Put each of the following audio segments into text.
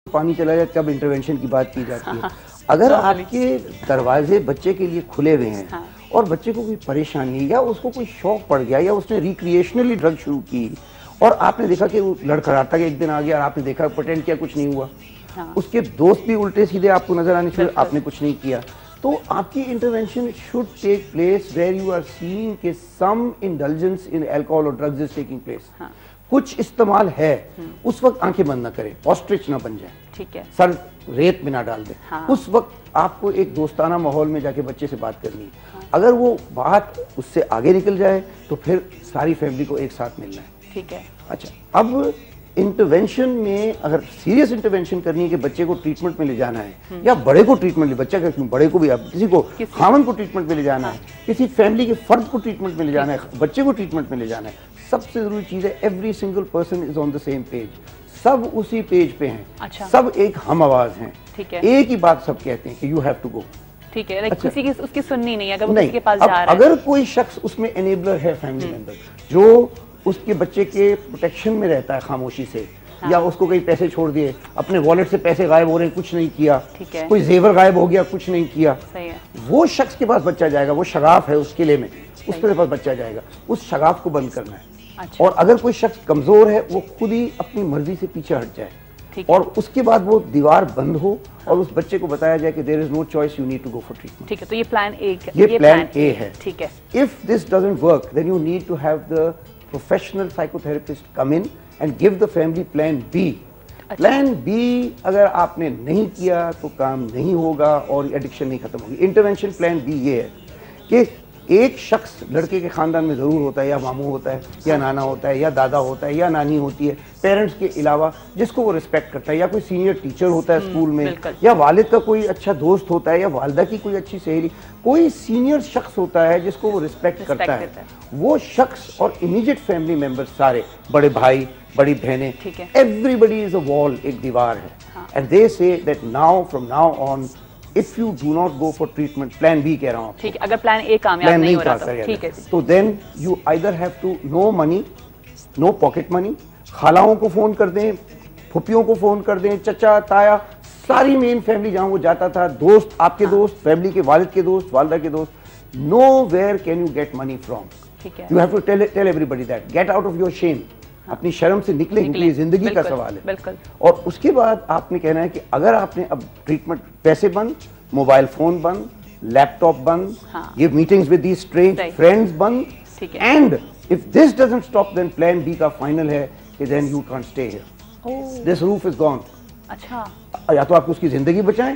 पानी चला जाए तब इंटरवेंशन की बात की जाती है। अगर आपके दरवाजे बच्चे के लिए खुले हुए हैं और बच्चे को कोई परेशानी या उसको कोई शौक पड़ गया या उसने रिक्रिएशनली ड्रग शुरू की और आपने देखा कि वो लड़खड़ाता के एक दिन आ गया और आपने देखा प्रेटेंड किया कुछ नहीं हुआ, उसके दोस्त भी उल्टे सीधे आपको नजर आने शुरू, आपने कुछ नहीं किया, तो आपकी intervention should take place where you are seeing कि सम इंडल्जेंस इन अल्कोहल और ड्रग्स इज टेकिंग प्लेस। कुछ इस्तेमाल है, उस वक्त आंखें बंद ना करें, ऑस्ट्रिच ना बन जाए, ठीक है, सर रेत में ना डाल दे। उस वक्त आपको एक दोस्ताना माहौल में जाके बच्चे से बात करनी है। अगर वो बात उससे आगे निकल जाए तो फिर सारी फैमिली को एक साथ मिलना है, ठीक है। अच्छा, अब इंटरवेंशन में अगर सीरियस इंटरवेंशन करनी है कि बच्चे को ट्रीटमेंट में ले जाना है या बड़े को ट्रीटमेंट, बच्चा का क्यों, बड़े को भी, आप किसी को खामन को ट्रीटमेंट में ले जाना है, किसी फैमिली के फर्द को ट्रीटमेंट में ले जाना है, बच्चे को ट्रीटमेंट में ले जाना है, सबसे जरूरी चीज है every single person is on the same page, सब उसी पेज पे हैं। अच्छा। सब एक हम आवाज हैं, ठीक है, एक ही बात सब कहते हैं कि यू हैव टू गो, ठीक है। अच्छा। किसी की उसकी सुननी नहीं, अगर वो किसी के पास जा रहा है, अगर कोई शख्स उसमें एनेबलर है फैमिली मेंबर जो उसके बच्चे के प्रोटेक्शन में रहता है खामोशी से, या उसको कहीं पैसे छोड़ दिए, अपने वॉलेट से पैसे गायब हो रहे हैं, कुछ नहीं किया, कोई जेवर गायब हो गया, कुछ नहीं किया, सही है, वो शख्स के पास बच्चा जाएगा, वो शगाफ है उस किले में, उसके पास बच्चा जाएगा, उस शगाफ को बंद करना है। अच्छा। और अगर कोई शख्स कमजोर है वो खुद ही अपनी मर्जी से पीछे हट जाए और उसके बाद वो दीवार बंद हो और उस बच्चे को बताया जाए कि there is no choice, you need to go for treatment. ठीक है, तो ये प्लान ए, ये प्लान ए है, ठीक है। If this doesn't work then you need to have the professional psychotherapist come in and give the family plan B. Plan B अगर आपने नहीं किया तो काम नहीं होगा और एडिक्शन नहीं खत्म होगी। इंटरवेंशन प्लान बी ये है कि एक शख्स लड़के के खानदान में जरूर होता है, या मामू होता है, या नाना होता है, या दादा होता है, या नानी होती है, पेरेंट्स के अलावा जिसको वो रिस्पेक्ट करता है, या कोई सीनियर टीचर होता है स्कूल में, या वालिद का कोई अच्छा दोस्त होता है, या वालिदा की कोई अच्छी सहेली, कोई सीनियर शख्स होता है जिसको वो रिस्पेक्ट करता है। वो शख्स और इमीडिएट फैमिली मेंबर्स सारे, बड़े भाई, बड़ी बहनें, एवरीबडी इज अ वॉल, एक दीवार है। And they say that now from now on if you do not go for treatment, plan B कह रहा हूँ, ठीक है, अगर प्लान ए कामयाब नहीं हो रहा तो ठीक है, तो then you either have to no money, no pocket money, खालाओं को फोन कर दें, फुप्पियों को फोन कर दें, चचा ताया, सारी मेन फैमिली जहां वो जाता था, दोस्त, आपके दोस्त, फैमिली के वालिद के दोस्त, वालिदा के दोस्त, nowhere can you get money from, ठीक है, you have to tell everybody that, get out of your shame, अपनी शर्म से निकले, क्योंकि जिंदगी का सवाल है। बिल्कुल। और उसके बाद आपने कहना है कि अगर आपने अब ट्रीटमेंट, पैसे बंद, मोबाइल फोन बंद, लैपटॉप बंद, ये meetings with these strange friends बंद, and if this doesn't stop then plan B का फाइनल है कि then you can't stay here, this roof is gone. अच्छा, या तो आप उसकी जिंदगी बचाएं,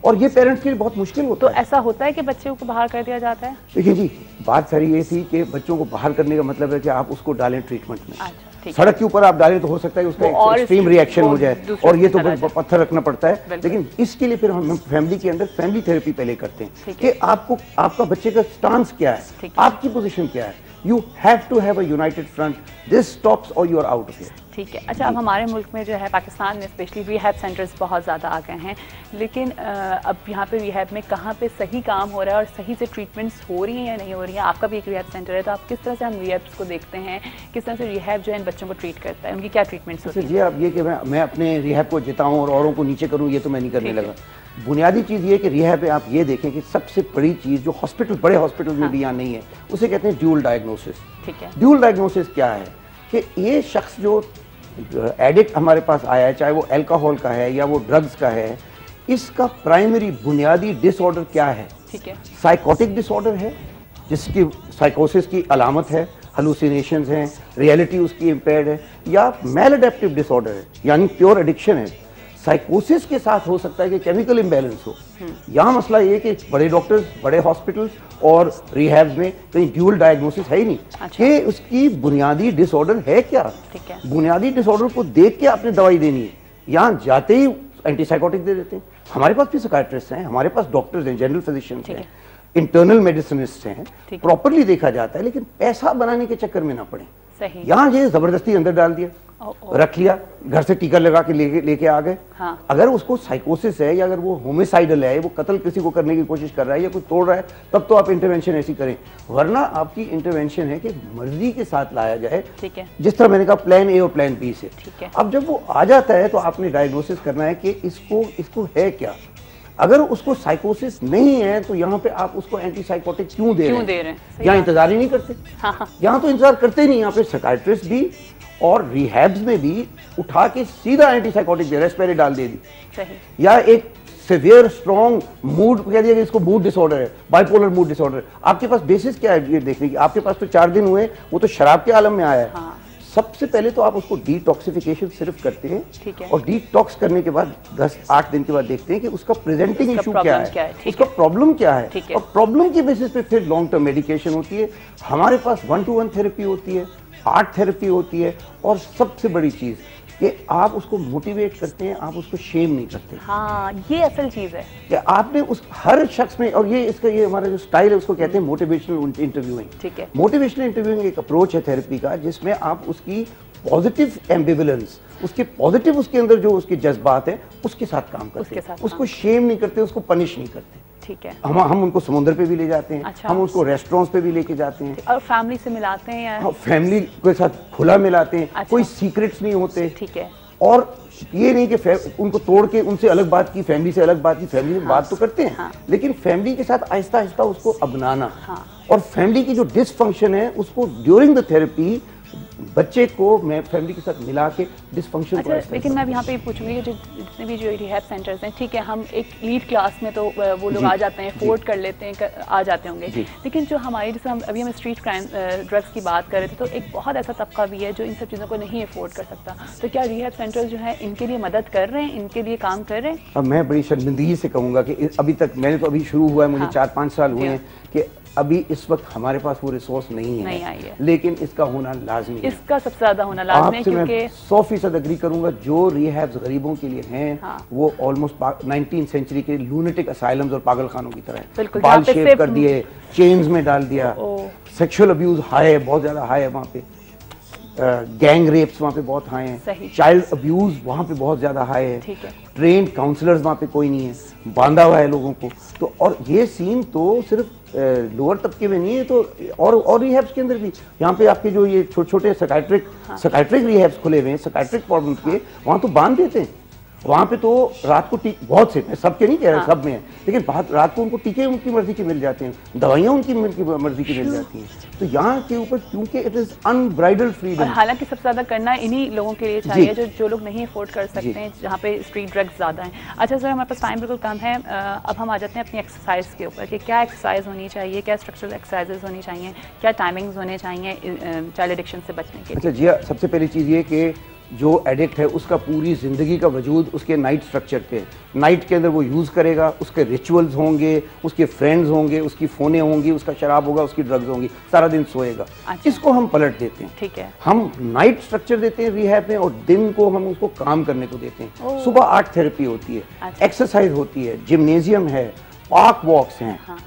और ये पेरेंट्स के लिए बहुत मुश्किल होता है। तो ऐसा होता है कि बच्चे को बाहर कर दिया जाता है? देखिए जी, बात सारी ये थी कि बच्चों को बाहर करने का मतलब है कि आप उसको डालें ट्रीटमेंट में। अच्छा, सड़क के ऊपर आप डालें तो हो सकता है उसका एक्सट्रीम रिएक्शन हो जाए और ये तो पत्थर रखना पड़ता है, लेकिन इसके लिए फिर हम फैमिली के अंदर फैमिली थेरेपी पहले करते हैं कि आपको, आपका बच्चे का स्टांस क्या है, आपकी पोजीशन क्या है, you have to have a united front, this stops और you are out of here. ठीक है। अच्छा, अब हमारे मुल्क में जो है, पाकिस्तान में स्पेशली रिहैब सेंटर्स बहुत ज़्यादा आ गए हैं, लेकिन अब यहाँ पे रिहैब में कहाँ पे सही काम हो रहा है और सही से ट्रीटमेंट्स हो रही हैं या नहीं हो रही हैं? आपका भी एक रिहैब सेंटर है, तो आप किस तरह से हम रिहैब्स को देखते हैं, किस तरह से रिहैब जो है इन बच्चों को ट्रीट करता है, उनकी क्या ट्रीटमेंट्स होती है? जी, अब ये कि मैं अपने रिहैब को जिताऊँ और औरों को नीचे करूँ, ये तो मैं नहीं करने लगा। बुनियादी चीज़ ये कि रिहैब में आप ये देखें कि सबसे बड़ी चीज़ जो हॉस्पिटल, बड़े हॉस्पिटल में भी यहाँ नहीं है, उसे कहते हैं ड्यूल डायग्नोसिस। ठीक है। ड्यूल डायग्नोसिस क्या है कि ये शख्स जो एडिक्ट हमारे पास आया है, चाहे वो अल्कोहल का है या वो ड्रग्स का है, इसका प्राइमरी बुनियादी डिसऑर्डर क्या है? ठीक है। साइकोटिक डिसऑर्डर है जिसकी साइकोसिस की अलामत है, हेलुसिनेशंस हैं, रियलिटी उसकी इम्पेयर्ड है, या मैलअडैप्टिव डिसऑर्डर है यानी प्योर एडिक्शन है। साइकोसिस के साथ हो सकता है कि केमिकल इम्बैलेंस हो। यहाँ मसला ये कि बड़े डॉक्टर्स, बड़े हॉस्पिटल्स और रिहैब में कहीं ड्यूल डायग्नोसिस है ही नहीं। अच्छा। कि उसकी बुनियादी डिसऑर्डर है क्या। ठीक है। बुनियादी डिसऑर्डर को देख के आपने दवाई देनी है, यहाँ जाते ही एंटीसाइकोटिक दे देते हैं। हमारे पास भी साइकियाट्रिस्ट हैं, हमारे पास डॉक्टर्स हैं, जनरल फिजिशियंस हैं, इंटरनल मेडिसिनिस्ट हैं, प्रॉपरली देखा जाता है, लेकिन पैसा बनाने के चक्कर में ना पड़े। सही। यहाँ ये जबरदस्ती अंदर डाल दिया, रख लिया, घर से टीका लगा के लेके आ गए। हाँ। अगर उसको साइकोसिस है या अगर वो होमिसाइडल है, वो कत्ल किसी को करने की कोशिश कर रहा है या कुछ तोड़ रहा है, तब तो आप इंटरवेंशन ऐसी करें। वरना आपकी इंटरवेंशन है कि मर्जी के साथ लाया जाए। ठीक है। जिस तरह मैंने कहा प्लान ए और प्लान बी से। ठीक है। अब जब वो आ जाता है तो आपने डायग्नोसिस करना है कि इसको है क्या। अगर उसको साइकोसिस नहीं है तो यहाँ पे आप उसको एंटीसाइकोटिक क्यों दे रहे हैं? यहाँ इंतजार ही नहीं करते। हाँ। यहाँ तो इंतजार करते ही नहीं। यहाँ पे साइकाइट्रिस्ट भी और रिहैब्स में भी उठा के सीधा एंटीसाइकोटिक दे, रेस्पेरेडाल दे दी। सही। या एक सिवियर स्ट्रॉन्ग मूड कह दिया कि इसको मूड डिसऑर्डर है, बाइपोलर मूड डिसऑर्डर। आपके पास बेसिस क्या है ये देखने की? आपके पास तो 4 दिन हुए, वो तो शराब के आलम में आया है। हाँ। सबसे पहले तो आप उसको डिटॉक्सिफिकेशन सिर्फ करते हैं। ठीक है। और डिटॉक्स करने के बाद 10-8 दिन के बाद देखते हैं कि उसका प्रेजेंटिंग इशू क्या है, उसका प्रॉब्लम क्या है। और प्रॉब्लम के बेसिस पे फिर लॉन्ग टर्म मेडिकेशन होती है। हमारे पास 1-to-1 थेरेपी होती है, आर्ट थेरेपी होती है, और सबसे बड़ी चीज कि आप उसको मोटिवेट करते हैं, आप उसको शेम नहीं करते। हाँ, ये असल चीज है कि आपने उस हर शख्स में, और ये हमारा जो स्टाइल है उसको कहते हैं मोटिवेशनल इंटरव्यूइंग। ठीक है। मोटिवेशनल इंटरव्यूइंग एक अप्रोच है थेरेपी का, जिसमें आप उसकी पॉजिटिव एम्बिवलेंस, उसके अंदर जो उसके जज्बात हैं उसके साथ काम करते हैं। उसको शेम नहीं करते, उसको पनिश नहीं करते। ठीक है। हम उनको समुद्र पे भी ले जाते हैं। अच्छा। हम उसको रेस्टोरेंट्स पे भी लेके जाते हैं। और फैमिली से मिलाते हैं या? फैमिली के साथ खुला मिलाते हैं। अच्छा। कोई सीक्रेट्स नहीं होते। ठीक है। और ये नहीं कि उनको तोड़ के उनसे अलग बात की, फैमिली से अलग बात की। फैमिली में बात तो करते हैं। हाँ। लेकिन फैमिली के साथ आहिस्ता आहिस्ता उसको अपनाना। हाँ। और फैमिली की जो डिसफंक्शन है उसको ड्यूरिंग द थेरेपी बच्चे को मैं फैमिली के साथ मिला के डिसफंक्शन। अच्छा, लेकिन मैं यहाँ पे पूछूंगी कि जितने भी जो रिहैब सेंटर्स हैं, ठीक है, हम एक लीड क्लास में तो वो लोग आ जाते हैं, अफोर्ड कर लेते हैं, आ जाते होंगे। लेकिन जो हमारी, जैसे हम स्ट्रीट क्राइम ड्रग्स की बात कर रहे थे, तो एक बहुत ऐसा तबका भी है जो इन सब चीज़ों को नहीं अफोर्ड कर सकता। तो क्या रिहैब सेंटर्स जो है इनके लिए मदद कर रहे हैं, इनके लिए काम कर रहे हैं? अब मैं बड़ी शर्मिंदगी से कहूँगा कि अभी तक, मैंने तो अभी शुरू हुआ है, मुझे 4-5 साल हुए हैं, कि अभी इस वक्त हमारे पास वो रिसोर्स नहीं है, लेकिन इसका होना लाजमी है। इसका सबसे ज्यादा होना लाजमी है, क्योंकि 100% एग्री करूंगा। जो रिहैब्स गरीबों के लिए हैं, हाँ। वो ऑलमोस्ट 19वीं सेंचुरी के लूनेटिक असाइलम्स और पागलखानों की तरह है। बाल शेव कर दिए, चेन्स में डाल दिया, सेक्सुअल अब्यूज हाई है, बहुत ज्यादा हाई है वहाँ पे। गैंग रेप्स वहाँ पे बहुत हाई हैं। चाइल्ड अब्यूज वहाँ पे बहुत ज्यादा हाई है। ट्रेन्ड काउंसलर्स वहाँ पे कोई नहीं है, बांधा हुआ है लोगों को। तो और ये सीन तो सिर्फ लोअर तबके में नहीं है, तो और रिहैब्स के अंदर भी, यहाँ पे आपके जो ये छोटे-छोटे साइकाइट्रिक रिहैब्स खुले हुए हैं, साइकाइट्रिक प्रॉब्लम्स के, वहाँ तो बांध देते हैं। वहाँ पे तो रात को बहुत से, सबके नहीं कह रहे, सब में है, लेकिन रात को उनको टीके उनकी मर्जी के मिल जाते हैं, दवाइयाँ उनकी मर्जी की मिल जाती हैं। तो यहाँ के ऊपर क्योंकि इट इज अनब्राइडल्ड फ्रीडम। हालांकि सबसे ज्यादा करना इन्हीं लोगों के लिए चाहिए जो लोग नहीं अफोर्ड कर सकते हैं, जहाँ पे स्ट्रीट ड्रग्स ज्यादा हैं। अच्छा सर, हमारे पास टाइम बिल्कुल कम है, अब हम आ जाते हैं अपनी एक्सरसाइज के ऊपर कि क्या एक्सरसाइज होनी चाहिए, क्या स्ट्रक्चरल एक्सरसाइजेज होनी चाहिए, क्या टाइमिंग्स होने चाहिए चाइल्ड एडिक्शन से बचने के लिए? अच्छा जी, सबसे पहली चीज़ ये कि जो एडिक्ट है उसका पूरी ज़िंदगी का वजूद उसके नाइट स्ट्रक्चर पे, नाइट के अंदर वो यूज़ करेगा, उसके रिचुअल्स होंगे, उसके फ्रेंड्स होंगे, उसकी फ़ोनें होंगी, उसका शराब होगा, उसकी ड्रग्स होंगी, सारा दिन सोएगा। अच्छा। इसको हम पलट देते हैं। ठीक है। हम नाइट स्ट्रक्चर देते हैं रिहैब में, और दिन को हम उसको काम करने को देते हैं। सुबह आर्ट थेरेपी होती है। अच्छा। एक्सरसाइज होती है, जिम्नेजियम है, पार्क वॉक्स हैं। हाँ।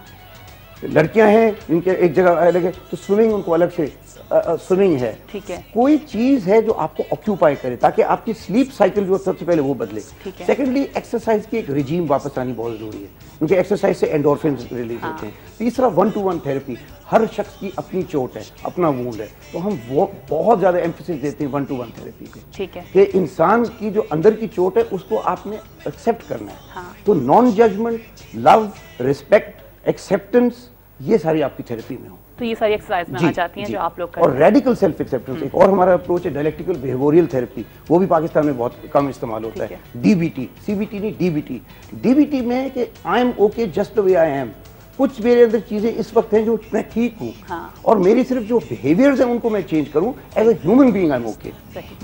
लड़कियां हैं इनके एक जगह अलग है, तो स्विमिंग उनको अलग से स्विमिंग है। ठीक है। कोई चीज है जो आपको ऑक्यूपाई करे, ताकि आपकी स्लीप साइकिल जो सबसे पहले वो बदले। सेकेंडली, एक्सरसाइज की एक रिजीम वापस आनी बहुत जरूरी है, क्योंकि एक्सरसाइज से एंडोर्फिन्स रिलीज होते हैं। तीसरा, 1-to-1 थेरेपी। हर शख्स की अपनी चोट है, अपना वूंड है, तो हम वो बहुत ज्यादा एम्फेसिस देते हैं 1-to-1 थेरेपी पे। ठीक है। कि इंसान की जो अंदर की चोट है उसको आपने एक्सेप्ट करना है। हाँ। तो non judgement, love, respect, acceptance, ये सारी आपकी थेरेपी में हो। तो ये सारी एक्सरसाइज में आ जाती हैं जो आप लोग करते हैं। और रेडिकल सेल्फ एक्सेप्टेंस एक और हमारा अप्रोच है, डायलेक्टिकल बिहेवियरल थेरेपी। वो भी पाकिस्तान में बहुत कम इस्तेमाल होता है। डीबीटी, सीबीटी नहीं, डीबीटी। डीबीटी में है कि आई am okay just the way I am. कुछ मेरे अंदर चीजें इस वक्त हैं जो मैं ठीक हूँ, हाँ। और मेरी सिर्फ जो बिहेवियर्स हैं उनको मैं चेंज करूँ, as a human being I am okay.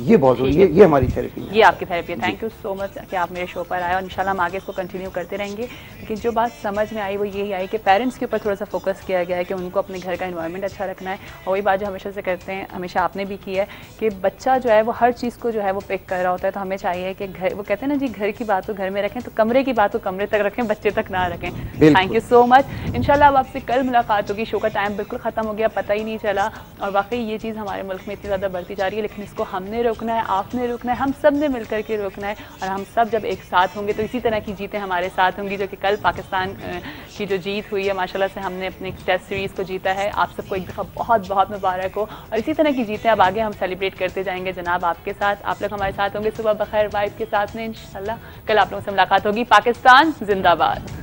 ये बहुत जरूरी है, ये हमारी थेरेपी है। ये आपकी थेरेपी है। थैंक यू सो मच कि आप मेरे शो पर आए, और इंशाल्लाह हम आगे इसको कंटिन्यू करते रहेंगे। लेकिन जो बात समझ में आई वो यही आई कि पेरेंट्स के ऊपर थोड़ा सा फोकस किया गया है कि उनको अपने घर का एनवायरनमेंट अच्छा रखना है। और वही बात जो हमेशा से करते हैं, हमेशा आपने भी की है, कि बच्चा जो है वो हर चीज़ को जो है वो पिक कर रहा होता है। तो हमें चाहिए कि घर, वो कहते हैं ना जी, घर की बात को घर में रखें, तो कमरे की बात को कमरे तक रखें, बच्चे तक ना रखें। Thank you so much. इंशाल्लाह अब आपसे कल मुलाकात होगी। शो का टाइम बिल्कुल ख़त्म हो गया, पता ही नहीं चला। और वाकई ये चीज़ हमारे मुल्क में इतनी ज़्यादा बढ़ती जा रही है, लेकिन इसको हमने रोकना है, आपने रोकना है, हम सब ने मिल करके रोकना है। और हम सब जब एक साथ होंगे तो इसी तरह की जीतें हमारे साथ होंगी, जो कि कल पाकिस्तान की जो जीत हुई है माशाल्लाह से हमने अपने टेस्ट सीरीज़ को जीता है। आप सबको एक दफ़ा बहुत बहुत मुबारक हो। और इसी तरह की जीतें अब आगे हम सेलिब्रेट करते जाएंगे जनाब आपके साथ। आप लोग हमारे साथ होंगे सुबह बखैर वाइब के साथ में इंशाल्लाह। कल आप लोगों से मुलाकात होगी। पाकिस्तान जिंदाबाद।